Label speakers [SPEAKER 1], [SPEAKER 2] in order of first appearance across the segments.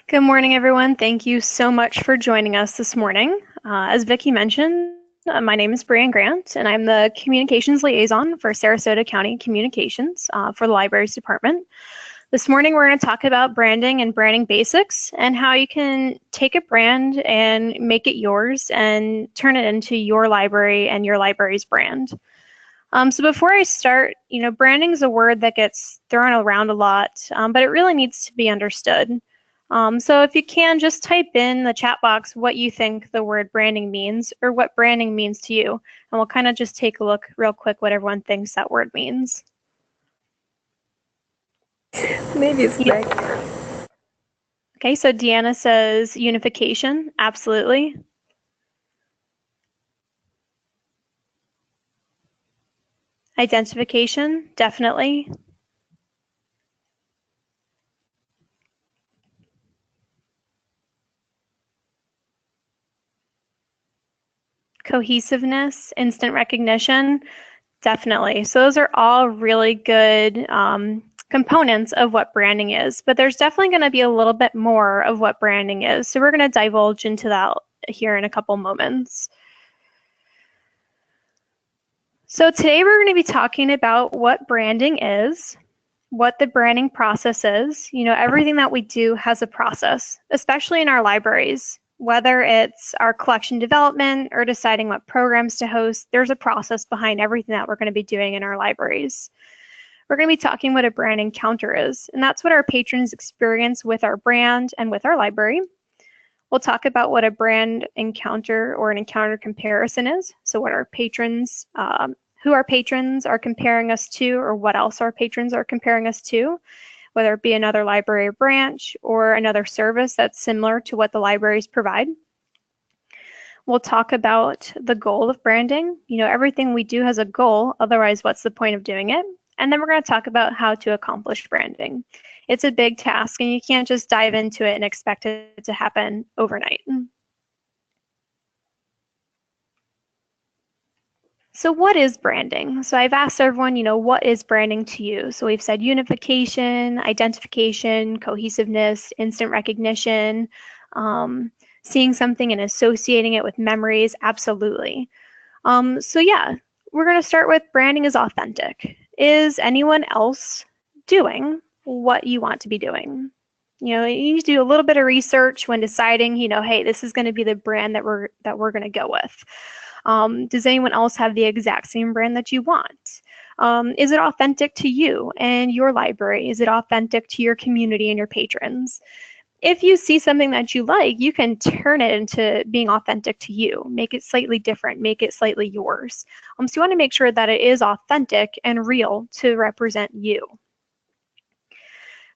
[SPEAKER 1] Good morning, everyone. Thank you so much for joining us this morning. As Vicki mentioned, my name is Brianne Grant, and I'm the Communications Liaison for Sarasota County Communications for the Libraries Department. This morning, we're going to talk about branding and branding basics and how you can take a brand and make it yours and turn it into your library and your library's brand. So before I start, branding is a word that gets thrown around a lot, but it really needs to be understood. So if you can, just type in the chat box what you think the word branding means or what branding means to you. And we'll kind of just take a look real quick what everyone thinks that word means.
[SPEAKER 2] Maybe it's back.
[SPEAKER 1] Okay, so Deanna says unification. Absolutely. Identification. Definitely. Cohesiveness, instant recognition. Definitely. So those are all really good components of what branding is, but there's definitely going to be a little bit more of what branding is. So we're going to divulge into that here in a couple moments. So today we're going to be talking about what branding is, what the branding process is. Everything that we do has a process, especially in our libraries. Whether it's our collection development or deciding what programs to host, there's a process behind everything that we're going to be doing in our libraries. We're going to be talking what a brand encounter is, and that's what our patrons experience with our brand and with our library. We'll talk about what a brand encounter or an encounter comparison is, so what our patrons, who our patrons are comparing us to, or what else our patrons are comparing us to, whether it be another library branch or another service that's similar to what the libraries provide. We'll talk about the goal of branding. Everything we do has a goal, otherwise what's the point of doing it? And then we're going to talk about how to accomplish branding. It's a big task and you can't just dive into it and expect it to happen overnight. So what is branding? So I've asked everyone, what is branding to you? So we've said unification, identification, cohesiveness, instant recognition, seeing something and associating it with memories, absolutely. So yeah, we're going to start with branding is authentic. Is anyone else doing what you want to be doing? You need to do a little bit of research when deciding, hey, this is going to be the brand that we're going to go with. Does anyone else have the exact same brand that you want? Is it authentic to you and your library? Is it authentic to your community and your patrons? If you see something that you like, you can turn it into being authentic to you, make it slightly different, make it slightly yours. So you want to make sure that it is authentic and real to represent you.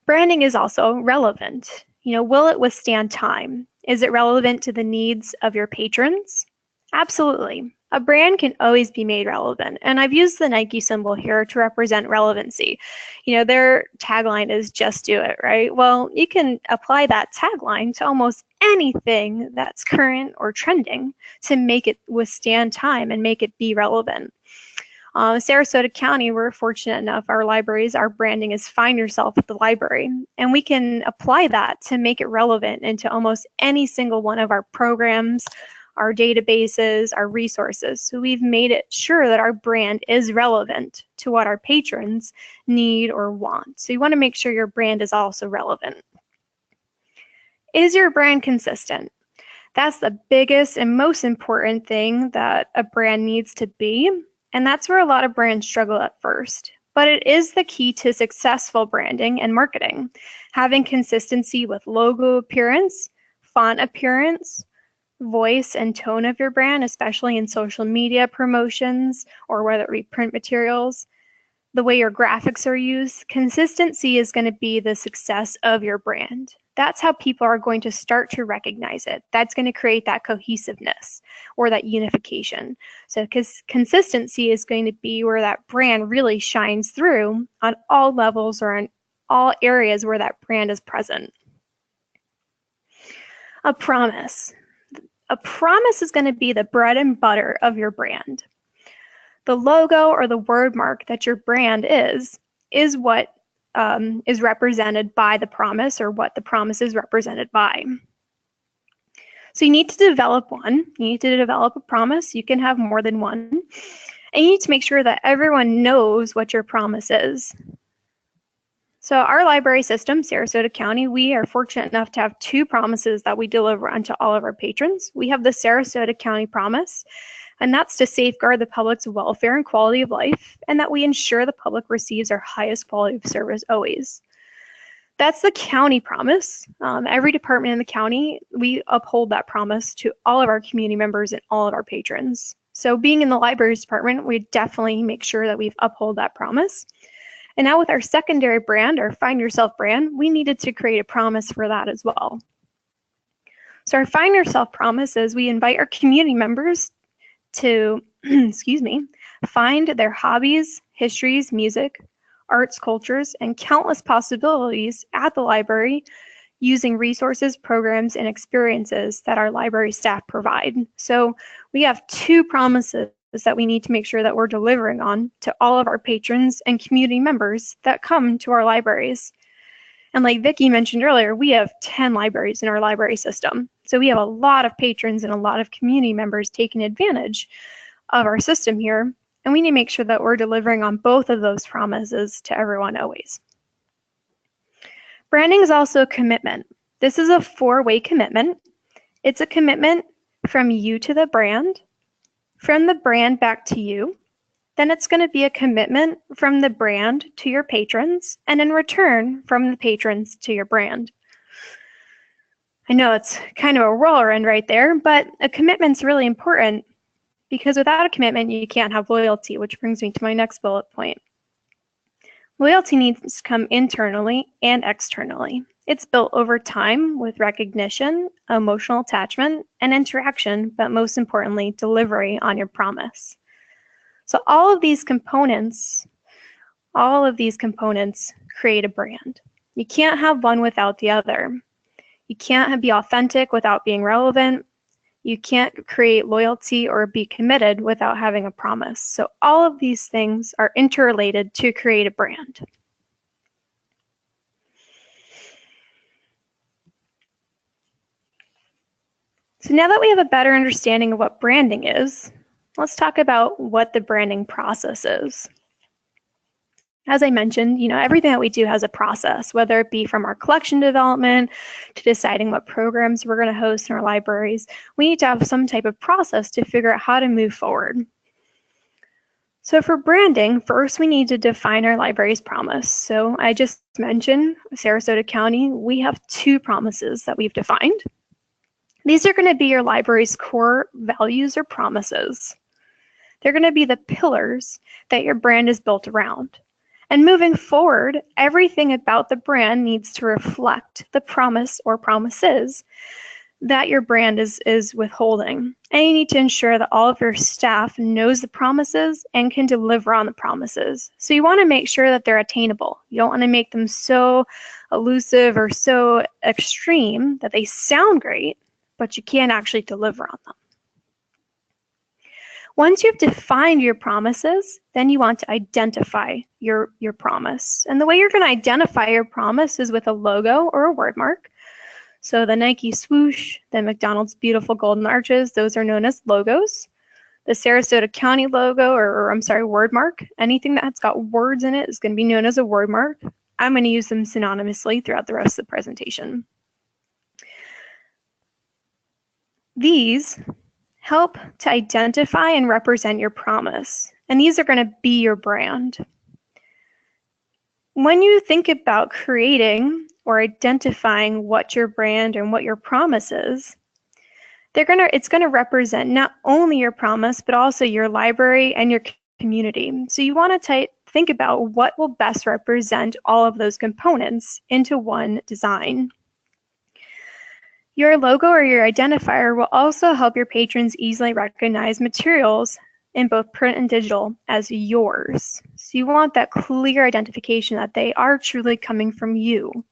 [SPEAKER 1] Branding is also relevant. Will it withstand time? Is it relevant to the needs of your patrons? Absolutely. A brand can always be made relevant. And I've used the Nike symbol here to represent relevancy. Their tagline is just do it, right? Well, you can apply that tagline to almost anything that's current or trending to make it withstand time and make it be relevant. Sarasota County, we're fortunate enough, our libraries, our branding is Find Yourself at the Library. And we can apply that to make it relevant into almost any single one of our programs, our databases, our resources. So we've made it sure that our brand is relevant to what our patrons need or want. So you want to make sure your brand is also relevant. Is your brand consistent? That's the biggest and most important thing that a brand needs to be. And that's where a lot of brands struggle at first. But it is the key to successful branding and marketing. Having consistency with logo appearance, font appearance, voice and tone of your brand, especially in social media promotions or whether it be print materials, the way your graphics are used, consistency is going to be the success of your brand. That's how people are going to start to recognize it. That's going to create that cohesiveness or that unification. So because consistency is going to be where that brand really shines through on all levels or in all areas where that brand is present. A promise. A promise is going to be the bread and butter of your brand. The logo or the word mark that your brand is what is represented by the promise, or what the promise is represented by. So you need to develop one. You need to develop a promise. You can have more than one. And you need to make sure that everyone knows what your promise is. So our library system, Sarasota County, we are fortunate enough to have 2 promises that we deliver unto all of our patrons. We have the Sarasota County Promise, and that's to safeguard the public's welfare and quality of life, and that we ensure the public receives our highest quality of service always. That's the county promise. Every department in the county, we uphold that promise to all of our community members and all of our patrons. So being in the libraries department, we definitely make sure that we've uphold that promise. And now with our secondary brand, our Find Yourself brand, we needed to create a promise for that as well. So our Find Yourself promise is we invite our community members to, find their hobbies, histories, music, arts, cultures, and countless possibilities at the library using resources, programs, and experiences that our library staff provide. So we have 2 promises that we need to make sure that we're delivering on to all of our patrons and community members that come to our libraries. And like Vicki mentioned earlier, we have 10 libraries in our library system. So we have a lot of patrons and a lot of community members taking advantage of our system here. And we need to make sure that we're delivering on both of those promises to everyone always. Branding is also a commitment. This is a 4-way commitment. It's a commitment from you to the brand, from the brand back to you. Then it's going to be a commitment from the brand to your patrons, and in return from the patrons to your brand. I know it's kind of a whirlwind right there, but a commitment's really important, because without a commitment, you can't have loyalty, which brings me to my next bullet point. Loyalty needs to come internally and externally. It's built over time with recognition, emotional attachment, and interaction, but most importantly, delivery on your promise. So all of these components create a brand. You can't have one without the other. You can't be authentic without being relevant. You can't create loyalty or be committed without having a promise. So all of these things are interrelated to create a brand. So now that we have a better understanding of what branding is, let's talk about what the branding process is. As I mentioned, everything that we do has a process, whether it be from our collection development to deciding what programs we're going to host in our libraries. We need to have some type of process to figure out how to move forward. So for branding, first we need to define our library's promise. So I just mentioned Sarasota County, we have 2 promises that we've defined. These are going to be your library's core values or promises. They're going to be the pillars that your brand is built around. And moving forward, everything about the brand needs to reflect the promise or promises that your brand is withholding. And you need to ensure that all of your staff knows the promises and can deliver on the promises. So you want to make sure that they're attainable. You don't want to make them so elusive or so extreme that they sound great, but you can't actually deliver on them. Once you've defined your promises, then you want to identify your promise. And the way you're going to identify your promise is with a logo or a word mark. So the Nike swoosh, the McDonald's beautiful golden arches, those are known as logos. The Sarasota County logo, word mark, anything that's got words in it is going to be known as a word mark. I'm going to use them synonymously throughout the rest of the presentation. These help to identify and represent your promise, and these are going to be your brand. When you think about creating or identifying what your brand and what your promise is, it's going to represent not only your promise, but also your library and your community. So you want to think about what will best represent all of those components into one design. Your logo or your identifier will also help your patrons easily recognize materials in both print and digital as yours. So you want that clear identification that they are truly coming from you.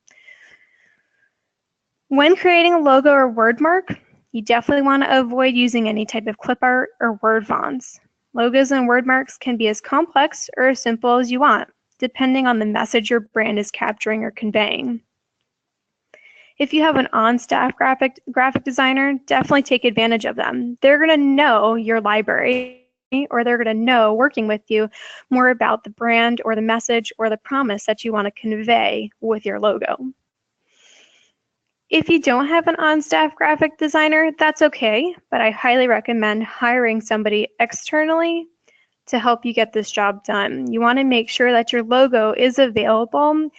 [SPEAKER 1] When creating a logo or word mark, you definitely want to avoid using any type of clip art or word fonts. Logos and word marks can be as complex or as simple as you want. depending on the message your brand is capturing or conveying. If you have an on-staff graphic designer, definitely take advantage of them. They're going to know your library, or they're going to know, working with you, more about the brand or the message or the promise that you want to convey with your logo. If you don't have an on-staff graphic designer, that's okay, but I highly recommend hiring somebody externally to help you get this job done. You want to make sure that your logo is available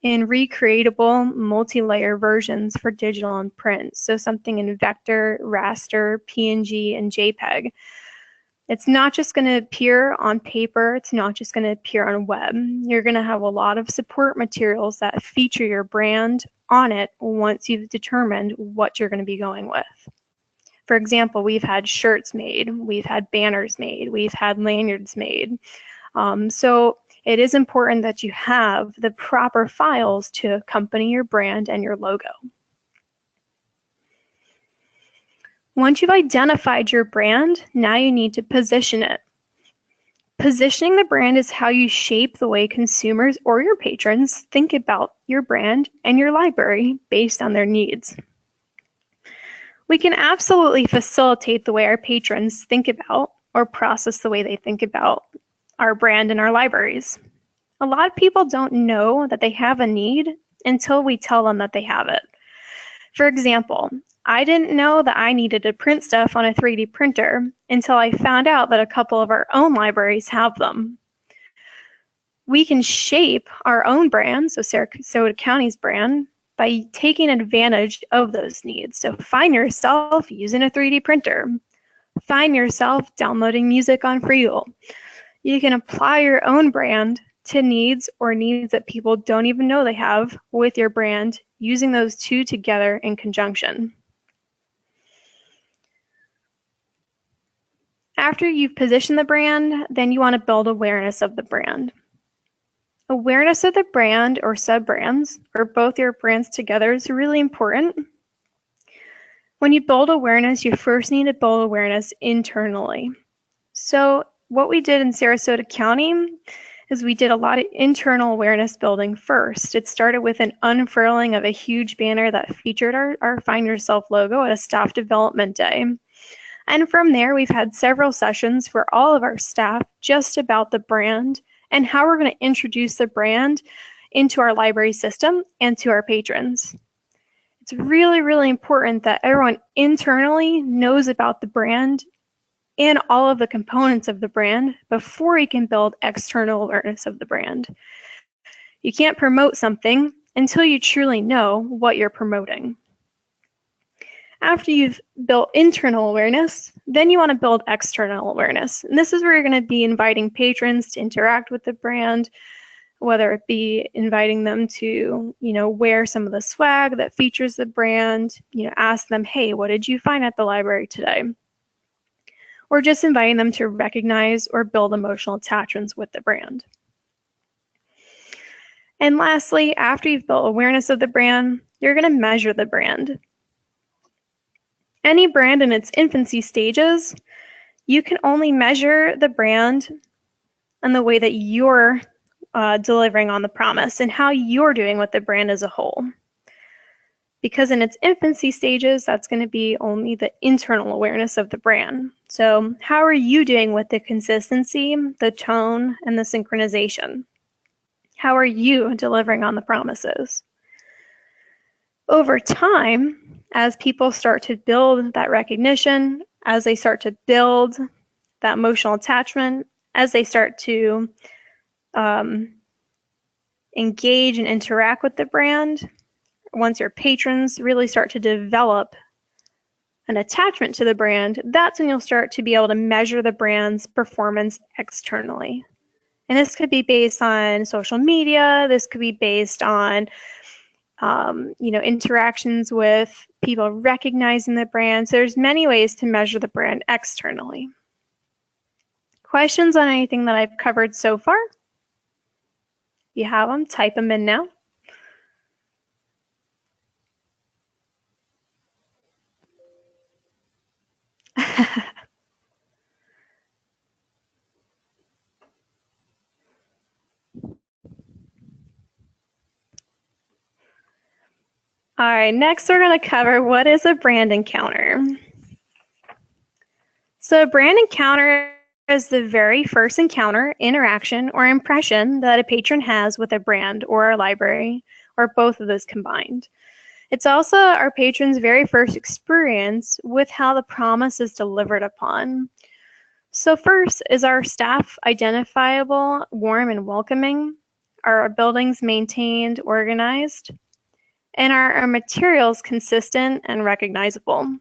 [SPEAKER 1] in recreatable multi-layer versions for digital and print. So something in vector, raster, PNG, and JPEG. It's not just going to appear on paper. It's not just going to appear on web. You're going to have a lot of support materials that feature your brand on it once you've determined what you're going to be going with. For example, we've had shirts made, we've had banners made, we've had lanyards made. So it is important that you have the proper files to accompany your brand and your logo. Once you've identified your brand, now you need to position it. Positioning the brand is how you shape the way consumers or your patrons think about your brand and your library based on their needs. We can absolutely facilitate the way our patrons think about or process the way they think about our brand and our libraries. A lot of people don't know that they have a need until we tell them that they have it. For example, I didn't know that I needed to print stuff on a 3D printer until I found out that a couple of our own libraries have them. We can shape our own brand, so Sarasota County's brand, by taking advantage of those needs. So find yourself using a 3D printer. Find yourself downloading music on Freewheel. You can apply your own brand to needs or needs that people don't even know they have with your brand, using those two together in conjunction. After you've positioned the brand, then you want to build awareness of the brand. Awareness of the brand or sub-brands, or both your brands together, is really important. When you build awareness, you first need to build awareness internally. So what we did in Sarasota County is we did a lot of internal awareness building first. It started with an unfurling of a huge banner that featured our Find Yourself logo at a staff development day. And from there, we've had several sessions for all of our staff just about the brand and how we're going to introduce the brand into our library system and to our patrons. It's really, really important that everyone internally knows about the brand and all of the components of the brand before you can build external awareness of the brand. You can't promote something until you truly know what you're promoting. After you've built internal awareness, then you want to build external awareness. And this is where you're going to be inviting patrons to interact with the brand, whether it be inviting them to, wear some of the swag that features the brand, ask them, hey, what did you find at the library today? Or just inviting them to recognize or build emotional attachments with the brand. And lastly, after you've built awareness of the brand, you're going to measure the brand. Any brand in its infancy stages, you can only measure the brand and the way that you're delivering on the promise and how you're doing with the brand as a whole. Because in its infancy stages, that's going to be only the internal awareness of the brand. So how are you doing with the consistency, the tone, and the synchronization? How are you delivering on the promises? Over time, as people start to build that recognition, as they start to build that emotional attachment, as they start to engage and interact with the brand, once your patrons really start to develop an attachment to the brand, that's when you'll start to be able to measure the brand's performance externally. And this could be based on social media. This could be based on interactions with people recognizing the brand. So there's many ways to measure the brand externally. Questions on anything that I've covered so far? If you have them, type them in now. All right, next we're going to cover what is a brand encounter. So a brand encounter is the very first encounter, interaction, or impression that a patron has with a brand or a library, or both of those combined. It's also our patron's very first experience with how the promise is delivered upon. So first, is our staff identifiable, warm, and welcoming? Are our buildings maintained, organized? And are our materials consistent and recognizable?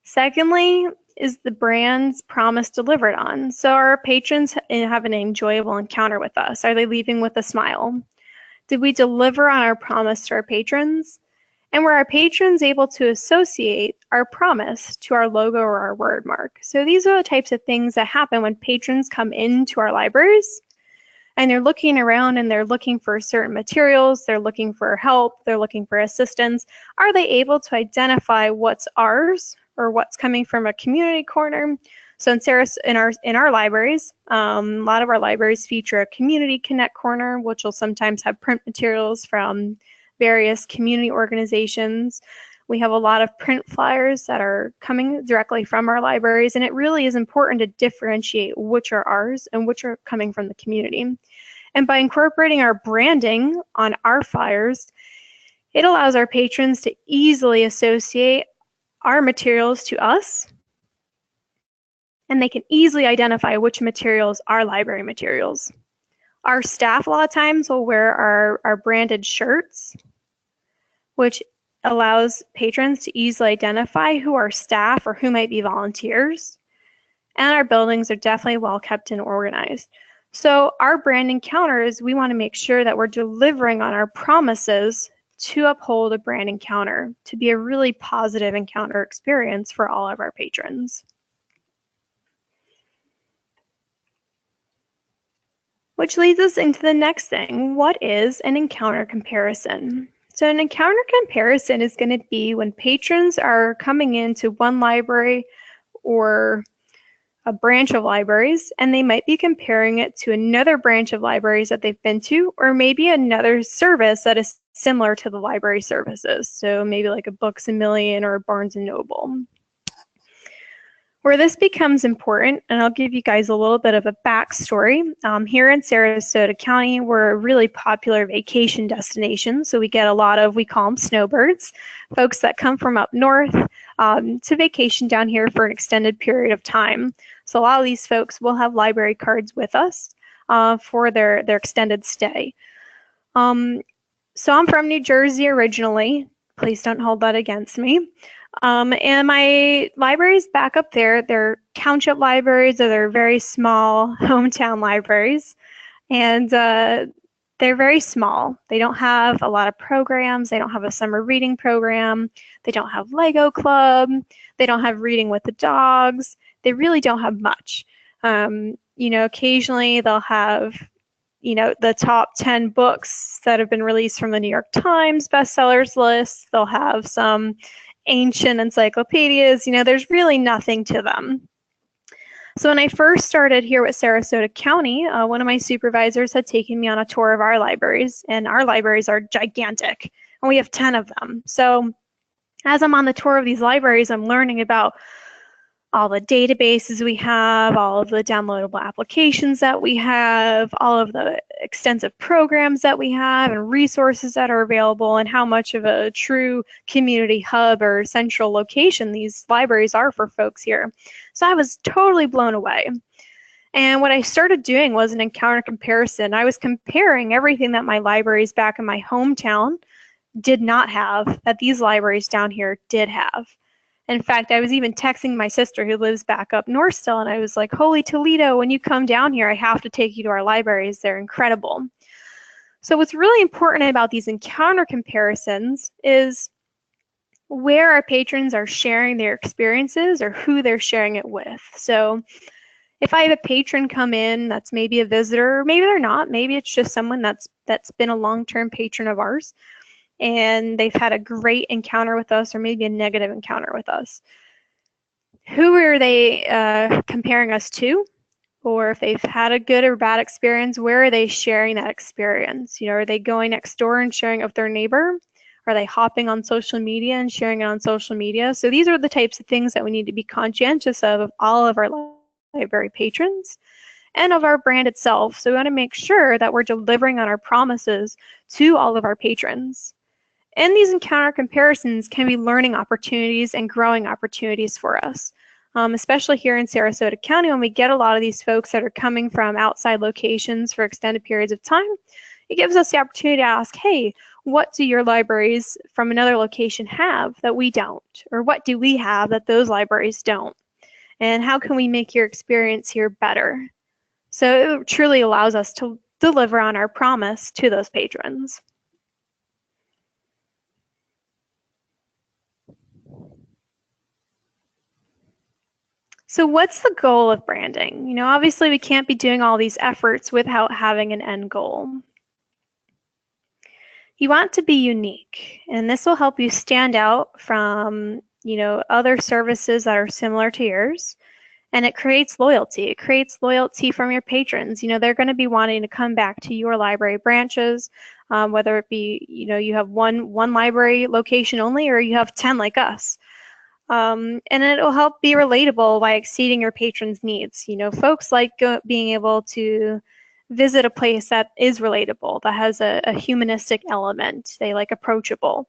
[SPEAKER 1] Secondly, is the brand's promise delivered on? So are our patrons have an enjoyable encounter with us? Are they leaving with a smile? Did we deliver on our promise to our patrons? And were our patrons able to associate our promise to our logo or our word mark? So these are the types of things that happen when patrons come into our libraries and they're looking around and they're looking for certain materials, they're looking for help, they're looking for assistance. Are they able to identify what's ours or what's coming from a community corner? So in our libraries, a lot of our libraries feature a community connect corner, which will sometimes have print materials from various community organizations. We have a lot of print flyers that are coming directly from our libraries, and it really is important to differentiate which are ours and which are coming from the community. And by incorporating our branding on our flyers, it allows our patrons to easily associate our materials to us, and they can easily identify which materials are library materials. Our staff a lot of times will wear our branded shirts, which allows patrons to easily identify who are staff or who might be volunteers. And our buildings are definitely well kept and organized. So our brand encounters, we want to make sure that we're delivering on our promises to uphold a brand encounter, to be a really positive encounter experience for all of our patrons. Which leads us into the next thing. What is an encounter comparison? So an encounter comparison is going to be when patrons are coming into one library or a branch of libraries, and they might be comparing it to another branch of libraries that they've been to, or maybe another service that is similar to the library services. So maybe like a Books A Million or a Barnes & Noble. Where this becomes important, and I'll give you guys a little bit of a backstory. Here in Sarasota County, we're a really popular vacation destination, so we get a lot of, we call them snowbirds, folks that come from up north to vacation down here for an extended period of time. So a lot of these folks will have library cards with us for their extended stay. So I'm from New Jersey originally. Please don't hold that against me. And my libraries back up there, they're township libraries or they're very small hometown libraries. And they're very small. They don't have a lot of programs. They don't have a summer reading program. They don't have Lego Club. They don't have reading with the dogs. They really don't have much. Occasionally they'll have, the top 10 books that have been released from the New York Times bestsellers list. They'll have some ancient encyclopedias. There's really nothing to them. So when I first started here with Sarasota County, one of my supervisors had taken me on a tour of our libraries, and our libraries are gigantic, and we have 10 of them. So as I'm on the tour of these libraries, I'm learning about all the databases we have, all of the downloadable applications that we have, all of the extensive programs that we have and resources that are available, and how much of a true community hub or central location these libraries are for folks here. So I was totally blown away. And what I started doing was an encounter comparison. I was comparing everything that my libraries back in my hometown did not have that these libraries down here did have. In fact, I was even texting my sister who lives back up north still, and I was like, holy Toledo, when you come down here, I have to take you to our libraries. They're incredible. So what's really important about these encounter comparisons is where our patrons are sharing their experiences or who they're sharing it with. So if I have a patron come in that's maybe a visitor, or maybe they're not, maybe it's just someone that's been a long-term patron of ours, and they've had a great encounter with us or maybe a negative encounter with us. Who are they comparing us to? Or if they've had a good or bad experience, where are they sharing that experience? Are they going next door and sharing it with their neighbor? Are they hopping on social media and sharing it on social media? So these are the types of things that we need to be conscientious of all of our library patrons and of our brand itself. So we want to make sure that we're delivering on our promises to all of our patrons. And these encounter comparisons can be learning opportunities and growing opportunities for us, especially here in Sarasota County when we get a lot of these folks that are coming from outside locations for extended periods of time. It gives us the opportunity to ask, hey, what do your libraries from another location have that we don't? Or what do we have that those libraries don't? And how can we make your experience here better? So it truly allows us to deliver on our promise to those patrons. So what's the goal of branding? You know, obviously we can't be doing all these efforts without having an end goal. You want to be unique, and this will help you stand out from, you know, other services that are similar to yours. And it creates loyalty. It creates loyalty from your patrons. You know, they're going to be wanting to come back to your library branches, whether it be, you know, you have one library location only, or you have 10 like us. And it'll help be relatable by exceeding your patrons' needs. You know, folks like being able to visit a place that is relatable, that has a humanistic element. They like approachable.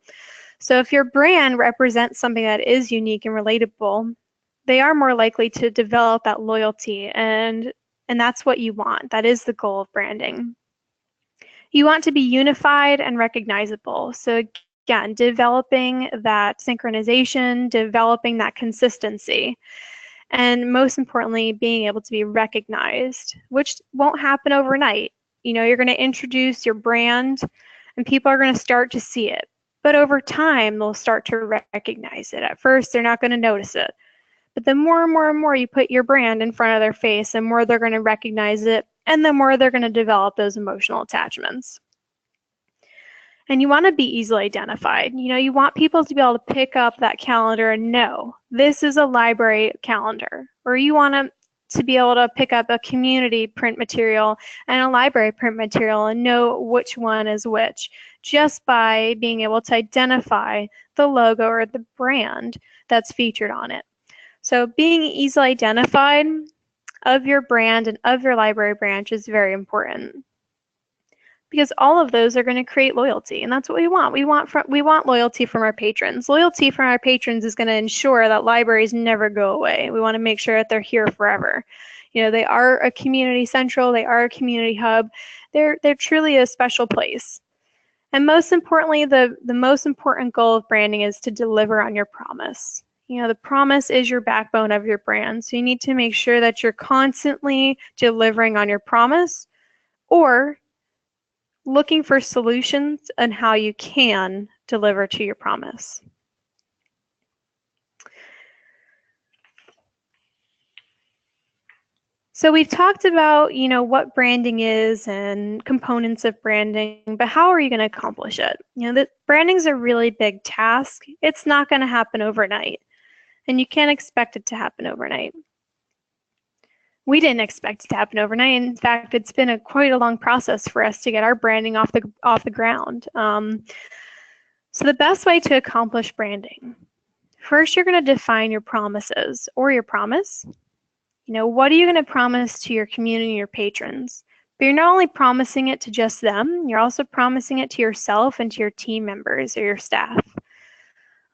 [SPEAKER 1] So if your brand represents something that is unique and relatable, they are more likely to develop that loyalty, and that's what you want. That is the goal of branding. You want to be unified and recognizable. So again, developing that synchronization, developing that consistency, and most importantly, being able to be recognized, which won't happen overnight. You know, you're going to introduce your brand and people are going to start to see it. But over time, they'll start to recognize it. At first, they're not going to notice it. But the more and more and more you put your brand in front of their face, the more they're going to recognize it, and the more they're going to develop those emotional attachments. And you want to be easily identified. You know, you want people to be able to pick up that calendar and know this is a library calendar. Or you want to be able to pick up a community print material and a library print material and know which one is which, just by being able to identify the logo or the brand that's featured on it. So being easily identified of your brand and of your library branch is very important, because all of those are going to create loyalty, and that's what we want. We want loyalty from our patrons. Loyalty from our patrons is going to ensure that libraries never go away. We want to make sure that they're here forever. You know, they are a community central, they are a community hub. They're truly a special place. And most importantly, the most important goal of branding is to deliver on your promise. You know, the promise is your backbone of your brand. So you need to make sure that you're constantly delivering on your promise, or looking for solutions on how you can deliver to your promise. So we've talked about, you know, what branding is and components of branding, but how are you going to accomplish it? You know, branding is a really big task. It's not going to happen overnight, and you can't expect it to happen overnight. We didn't expect it to happen overnight. In fact, it's been quite a long process for us to get our branding off the ground. So the best way to accomplish branding, first you're going to define your promises or your promise. You know, what are you going to promise to your community, your patrons? But you're not only promising it to just them, you're also promising it to yourself and to your team members or your staff.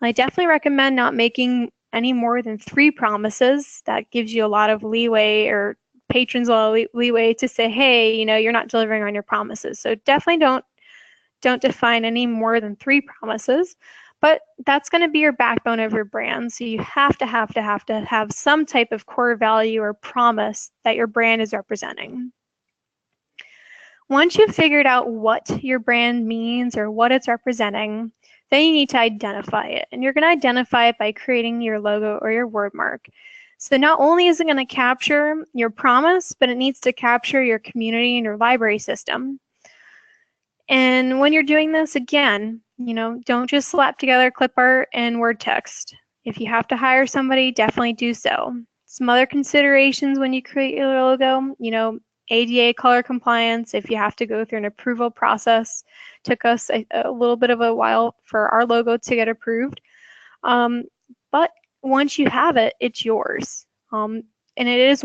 [SPEAKER 1] I definitely recommend not making any more than 3 promises. That gives you a lot of leeway, or patrons a lot of leeway to say, hey, you know, you're not delivering on your promises. So definitely don't define any more than 3 promises, but that's going to be your backbone of your brand. So you have to have some type of core value or promise that your brand is representing. Once you've figured out what your brand means or what it's representing, then you need to identify it. And you're going to identify it by creating your logo or your word mark. So not only is it going to capture your promise, but it needs to capture your community and your library system. And when you're doing this, again, you know, don't just slap together clip art and word text. If you have to hire somebody, definitely do so. Some other considerations when you create your logo, you know, ADA color compliance, if you have to go through an approval process. Took us a little bit of a while for our logo to get approved. But once you have it, it's yours. And it is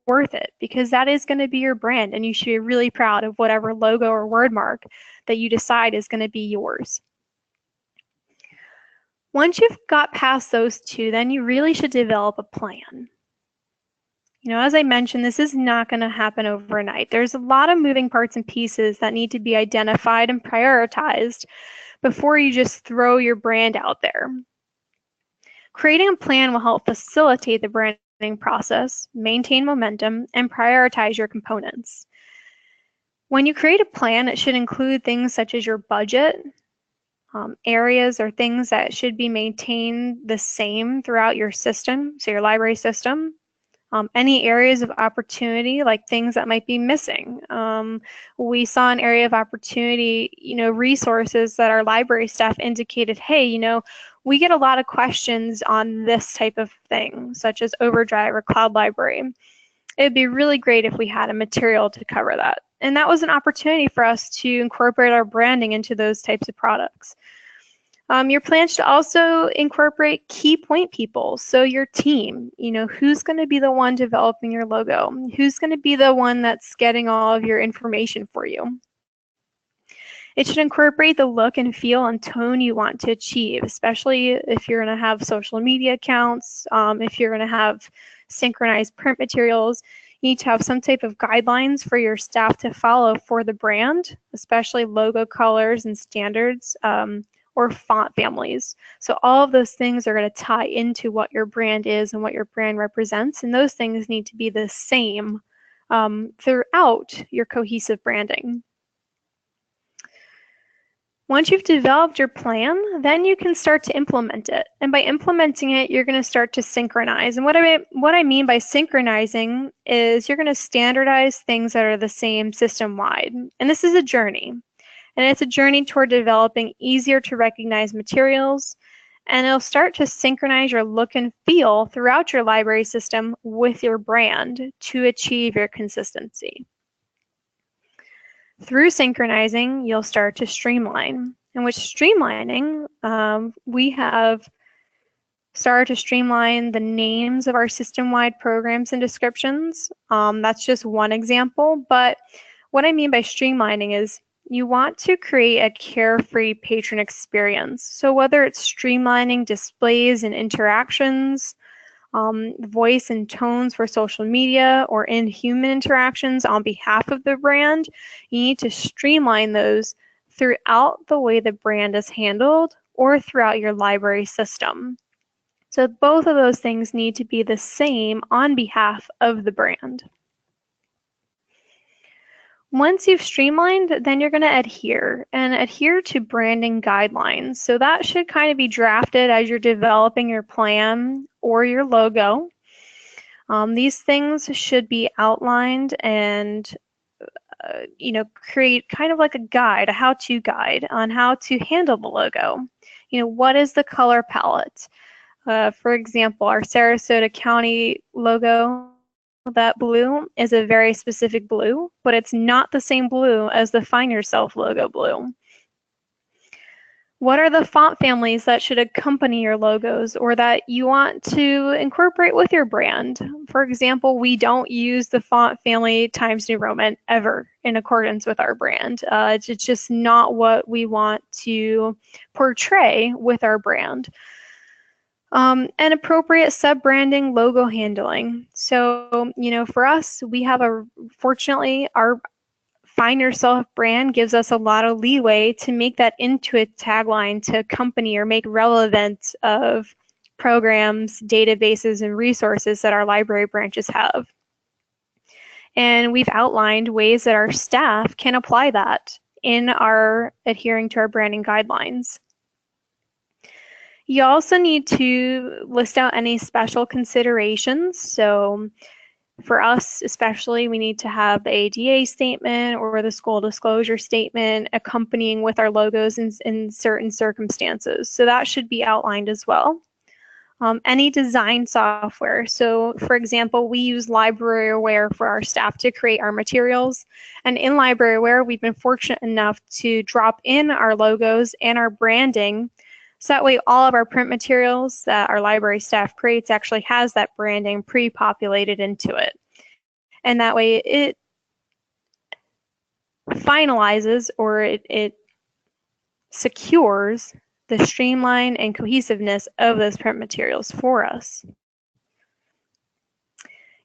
[SPEAKER 1] worth it because that is going to be your brand, and you should be really proud of whatever logo or word mark that you decide is going to be yours. Once you've got past those two, then you really should develop a plan. As I mentioned, this is not going to happen overnight. There's a lot of moving parts and pieces that need to be identified and prioritized before you just throw your brand out there. Creating a plan will help facilitate the branding process, maintain momentum, and prioritize your components. When you create a plan, it should include things such as your budget, areas or things that should be maintained the same throughout your system, so your library system. Any areas of opportunity, like things that might be missing. We saw an area of opportunity, resources that our library staff indicated, hey, we get a lot of questions on this type of thing, such as Overdrive or Cloud Library. It'd be really great if we had a material to cover that. And that was an opportunity for us to incorporate our branding into those types of products. Your plan should also incorporate key point people. So your team, who's going to be the one developing your logo? Who's going to be the one that's getting all of your information for you? It should incorporate the look and feel and tone you want to achieve, especially if you're going to have social media accounts, if you're going to have synchronized print materials. You need to have some type of guidelines for your staff to follow for the brand, especially logo colors and standards. Or font families. So all of those things are going to tie into what your brand is and what your brand represents, and those things need to be the same throughout your cohesive branding. Once you've developed your plan, then you can start to implement it. And by implementing it, you're going to start to synchronize. And what I mean by synchronizing is you're going to standardize things that are the same system-wide. And this is a journey. And it's a journey toward developing easier to recognize materials, and it'll start to synchronize your look and feel throughout your library system with your brand to achieve your consistency. Through synchronizing, you'll start to streamline. And with streamlining, we have started to streamline the names of our system-wide programs and descriptions. That's just one example, but what I mean by streamlining is you want to create a carefree patron experience. So whether it's streamlining displays and interactions, voice and tones for social media, or in-human interactions on behalf of the brand, you need to streamline those throughout the way the brand is handled or throughout your library system. So both of those things need to be the same on behalf of the brand. Once you've streamlined, then you're going to adhere to branding guidelines. So that should kind of be drafted as you're developing your plan or your logo. These things should be outlined and create kind of like a guide, a how-to guide on how to handle the logo. What is the color palette? For example, our Sarasota County logo, that blue is a very specific blue, but it's not the same blue as the Find Yourself logo blue. What are the font families that should accompany your logos or that you want to incorporate with your brand? For example, we don't use the font family Times New Roman ever in accordance with our brand. It's just not what we want to portray with our brand. And appropriate sub-branding logo handling. So, for us, we have fortunately, our Find Yourself brand gives us a lot of leeway to make that into a tagline to accompany or make relevant of programs, databases, and resources that our library branches have. And we've outlined ways that our staff can apply that in our adhering to our branding guidelines. You also need to list out any special considerations. So for us especially, we need to have the ADA statement or the school disclosure statement accompanying with our logos in certain circumstances. So that should be outlined as well. any design software. So for example, we use LibraryAware for our staff to create our materials. And in LibraryAware, we've been fortunate enough to drop in our logos and our branding. So that way all of our print materials that our library staff creates actually has that branding pre-populated into it. And that way it finalizes, or it secures the streamline and cohesiveness of those print materials for us.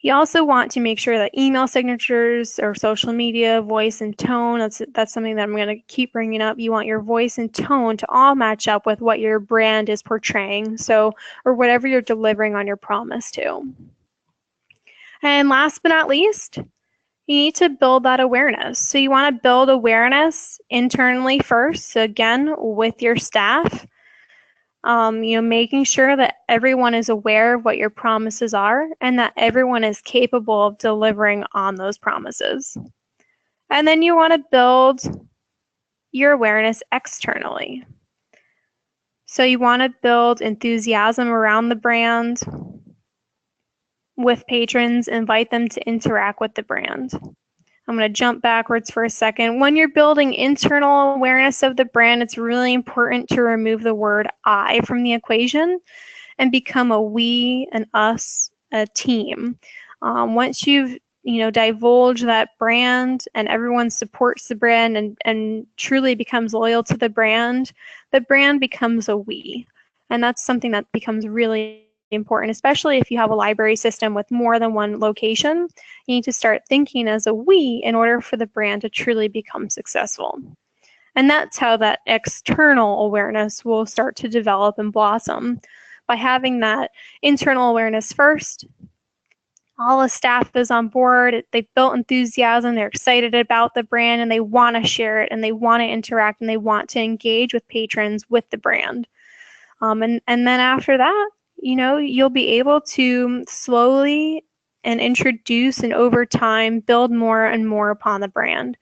[SPEAKER 1] You also want to make sure that email signatures or social media, voice and tone, that's something that I'm going to keep bringing up. You want your voice and tone to all match up with what your brand is portraying, so, or whatever you're delivering on your promise to. And last but not least, you need to build that awareness. So you want to build awareness internally first. So again, with your staff, making sure that everyone is aware of what your promises are and that everyone is capable of delivering on those promises. And then you want to build your awareness externally. So you want to build enthusiasm around the brand with patrons, invite them to interact with the brand. I'm going to jump backwards for a second. When you're building internal awareness of the brand, it's really important to remove the word I from the equation and become a we, an us, a team. Once you've divulged that brand and everyone supports the brand and truly becomes loyal to the brand becomes a we. And that's something that becomes really important, especially if you have a library system with more than one location. You need to start thinking as a we in order for the brand to truly become successful. And that's how that external awareness will start to develop and blossom, by having that internal awareness first. All the staff is on board, they've built enthusiasm, they're excited about the brand, and they want to share it, and they want to interact, and they want to engage with patrons with the brand. And then after that, you'll be able to slowly and introduce and over time build more and more upon the brand.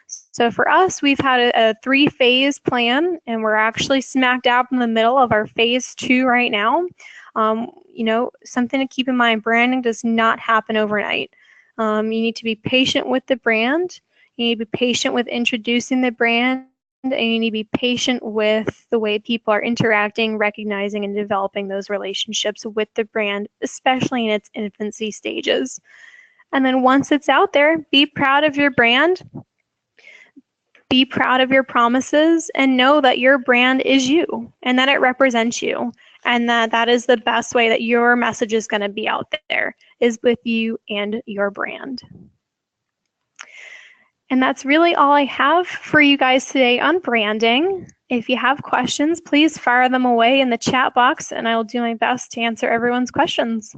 [SPEAKER 1] So for us, we've had a 3-phase plan, and we're actually smack dab in the middle of our phase 2 right now. Something to keep in mind, branding does not happen overnight. You need to be patient with the brand. You need to be patient with introducing the brand, and you need to be patient with the way people are interacting, recognizing, and developing those relationships with the brand, especially in its infancy stages. And then once it's out there, be proud of your brand, be proud of your promises, and know that your brand is you and that it represents you, and that is the best way that your message is going to be out there, is with you and your brand. And that's really all I have for you guys today on branding. If you have questions, please fire them away in the chat box, and I will do my best to answer everyone's questions.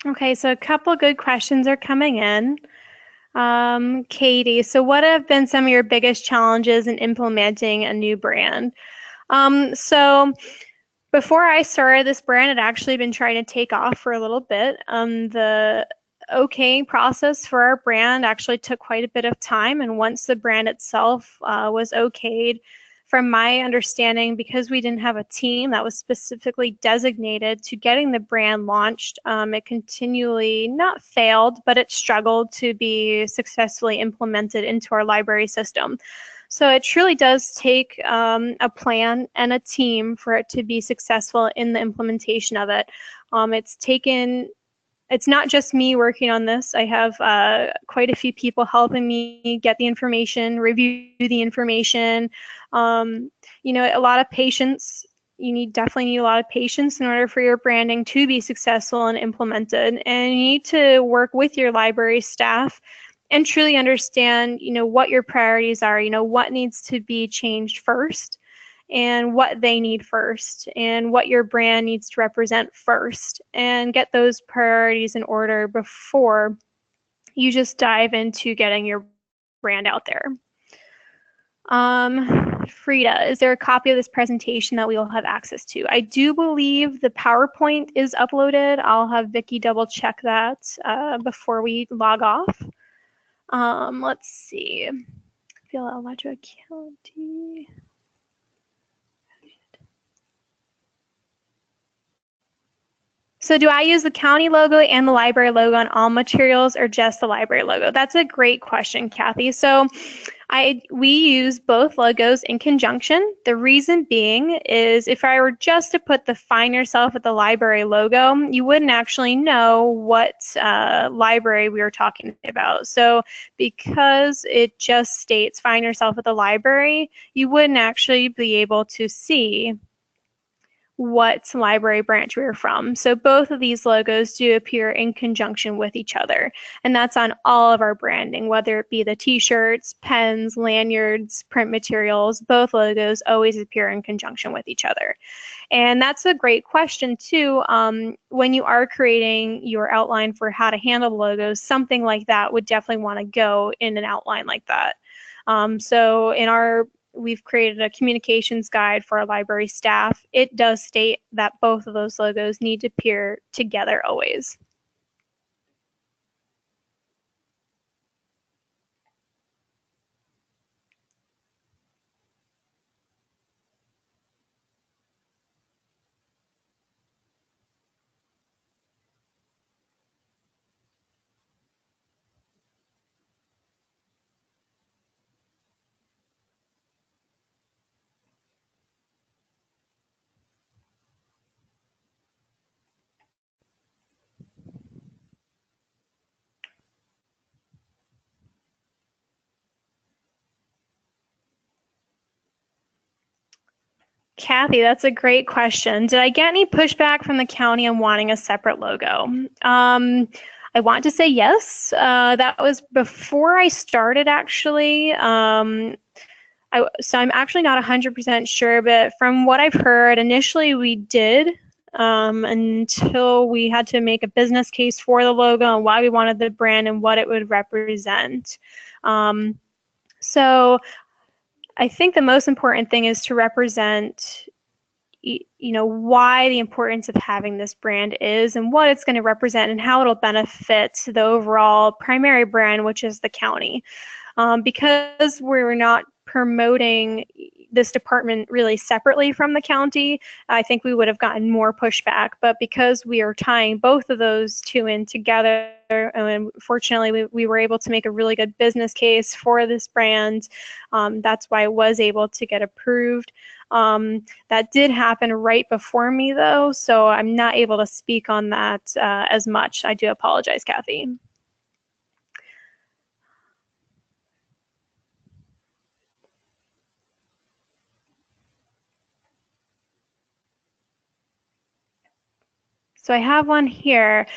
[SPEAKER 1] Okay, so a couple good questions are coming in. Katie, so what have been some of your biggest challenges in implementing a new brand? So before I started this brand, it actually been trying to take off for a little bit. The okaying process for our brand actually took quite a bit of time, and once the brand itself was okayed, from my understanding, because we didn't have a team that was specifically designated to getting the brand launched, it continually not failed, but it struggled to be successfully implemented into our library system. So it truly does take a plan and a team for it to be successful in the implementation of it. It's not just me working on this. I have quite a few people helping me get the information, review the information. A lot of patience definitely need a lot of patience in order for your branding to be successful and implemented. And you need to work with your library staff and truly understand, what your priorities are, what needs to be changed first and what they need first and what your brand needs to represent first, and get those priorities in order before you just dive into getting your brand out there. Frida, is there a copy of this presentation that we will have access to? I do believe the PowerPoint is uploaded. I'll have Vicki double check that before we log off. Let's see. Fill out Alachua County. So do I use the county logo and the library logo on all materials, or just the library logo? That's a great question, Kathy. So we use both logos in conjunction. The reason being is if I were just to put the Find Yourself at the Library logo, you wouldn't actually know what library we were talking about. So because it just states Find Yourself at the Library, you wouldn't actually be able to see what library branch we were from. So both of these logos do appear in conjunction with each other. And that's on all of our branding, whether it be the t-shirts, pens, lanyards, print materials, both logos always appear in conjunction with each other. And that's a great question too. When you are creating your outline for how to handle logos, something like that would definitely want to go in an outline like that. So we've created a communications guide for our library staff. It does state that both of those logos need to appear together always. Kathy, that's a great question. Did I get any pushback from the county on wanting a separate logo? I want to say yes. That was before I started, actually. So I'm actually not 100% sure, but from what I've heard, initially we did, until we had to make a business case for the logo and why we wanted the brand and what it would represent. So I think the most important thing is to represent, why the importance of having this brand is and what it's going to represent and how it'll benefit the overall primary brand, which is the county. Because we're not promoting this department really separately from the county, I think we would have gotten more pushback. But because we are tying both of those two in together, and fortunately we were able to make a really good business case for this brand, that's why it was able to get approved. That did happen right before me though, so I'm not able to speak on that as much. I do apologize, Kathy. So I have one here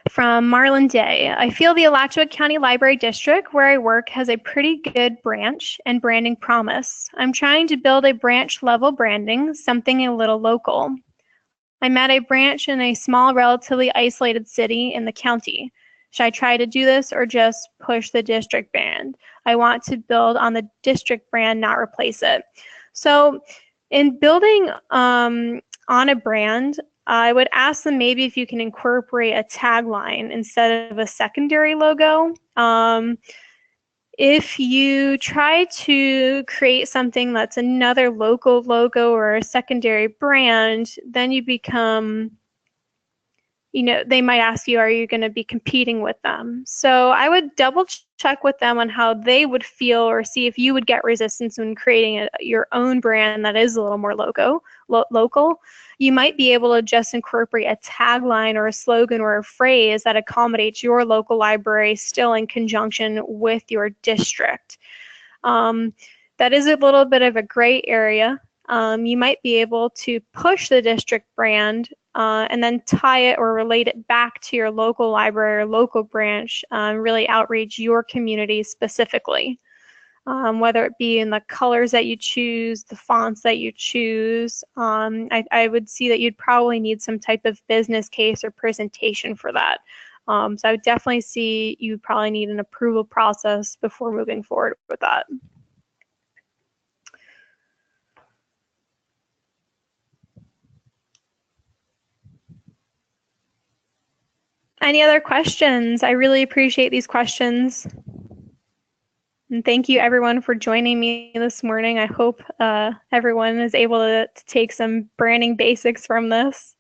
[SPEAKER 1] from Marlon Day. I feel the Alachua County Library District, where I work, has a pretty good branch and branding promise. I'm trying to build a branch level branding, something a little local. I'm at a branch in a small, relatively isolated city in the county. Should I try to do this or just push the district brand? I want to build on the district brand, not replace it. So in building on a brand, I would ask them maybe if you can incorporate a tagline instead of a secondary logo. If you try to create something that's another local logo or a secondary brand, then you become, they might ask you, are you going to be competing with them? So I would double check with them on how they would feel, or see if you would get resistance when creating your own brand that is a little more local. You might be able to just incorporate a tagline or a slogan or a phrase that accommodates your local library, still in conjunction with your district. That is a little bit of a gray area. you might be able to push the district brand and then tie it or relate it back to your local library or local branch, really outreach your community specifically. Whether it be in the colors that you choose, the fonts that you choose. I would see that you'd probably need some type of business case or presentation for that. So I would definitely see you probably need an approval process before moving forward with that. Any other questions? I really appreciate these questions. And thank you everyone for joining me this morning. I hope everyone is able to take some branding basics from this.